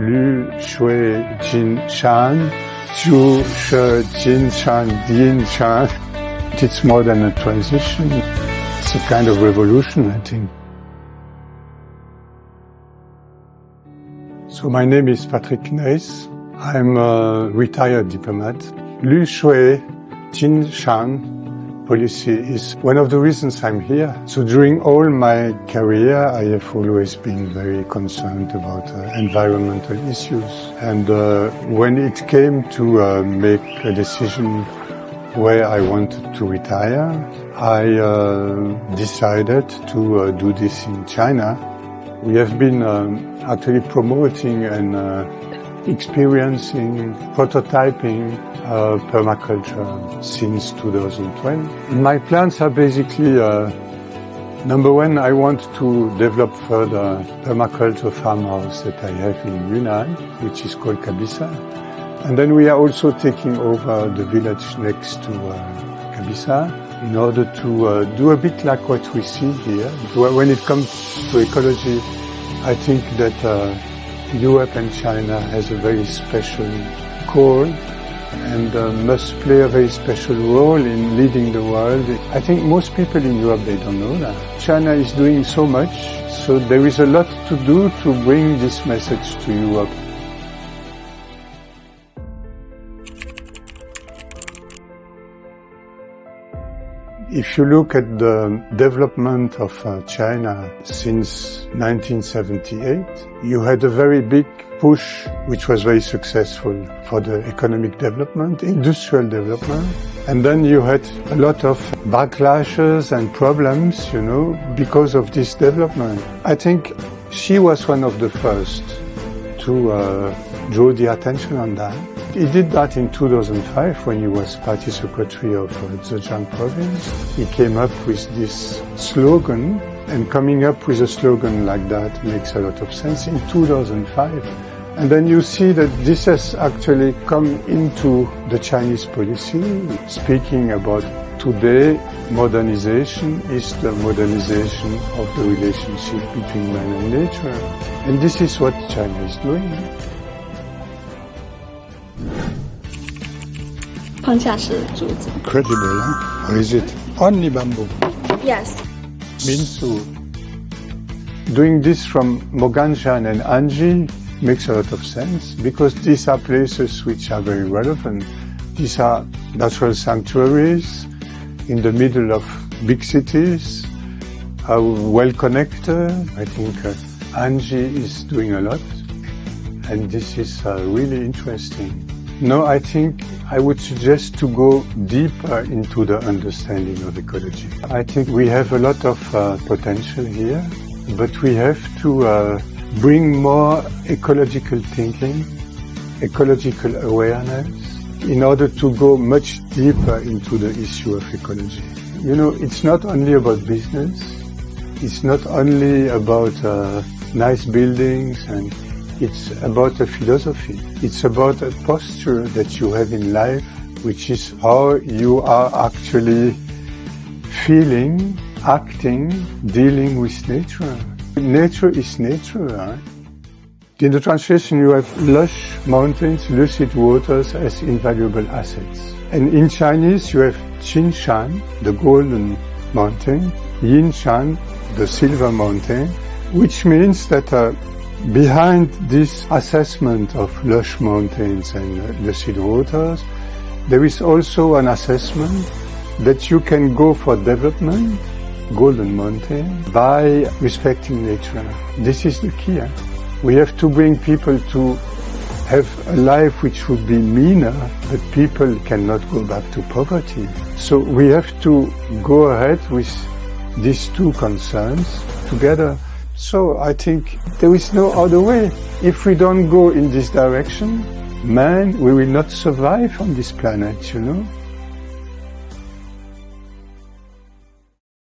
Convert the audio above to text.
Lü Shui Jin Shan, Zhu She Jin Shan Yin Shan. It's more than a transition. It's a kind of revolution, I think. So my name is Patrick Neis. I'm a retired diplomat. Lü Shui Jin Shan policy is one of the reasons I'm here. So during all my career, I have always been very concerned about environmental issues. And when it came to make a decision where I wanted to retire, I decided to do this in China. We have been actually promoting and experiencing, prototyping permaculture since 2012. My plans are basically, number one, I want to develop further permaculture farmhouse that I have in Yunnan, which is called Kabisa. And then we are also taking over the village next to Kabisa in order to do a bit like what we see here. When it comes to ecology, I think that Europe and China has a very special call and must play a very special role in leading the world. I think most people in Europe, they don't know that. China is doing so much, so there is a lot to do to bring this message to Europe. If you look at the development of China since 1978, you had a very big push, which was very successful for the economic development, industrial development. And then you had a lot of backlashes and problems, because of this development. I think Xi was one of the first to draw the attention on that. He did that in 2005 when he was party secretary of Zhejiang province. He came up with this slogan, and coming up with a slogan like that makes a lot of sense in 2005. And then you see that this has actually come into the Chinese policy, speaking about today modernization is the modernization of the relationship between man and nature. And this is what China is doing. 框架是竹子。 Credible, huh? Or is it only bamboo? Yes. Minsu. Doing this from Moganshan and Anji makes a lot of sense because these are places which are very relevant. These are natural sanctuaries in the middle of big cities, are well connected. I think Anji is doing a lot, and this is really interesting. No, I think I would suggest to go deeper into the understanding of ecology. I think we have a lot of potential here, but we have to bring more ecological thinking, ecological awareness, in order to go much deeper into the issue of ecology. It's not only about business, it's not only about nice buildings, and it's about a philosophy. It's about a posture that you have in life, which is how you are actually feeling, acting, dealing with nature. Nature is nature, right? In the translation, you have lush mountains, lucid waters as invaluable assets. And in Chinese, you have Qin Shan, the golden mountain, Yin Shan, the silver mountain, which means that behind this assessment of lush mountains and lucid waters, there is also an assessment that you can go for development, golden mountain, by respecting nature. This is the key. We have to bring people to have a life which would be meaner, but people cannot go back to poverty. So we have to go ahead with these two concerns together. So I think there is no other way. If we don't go in this direction, we will not survive on this planet,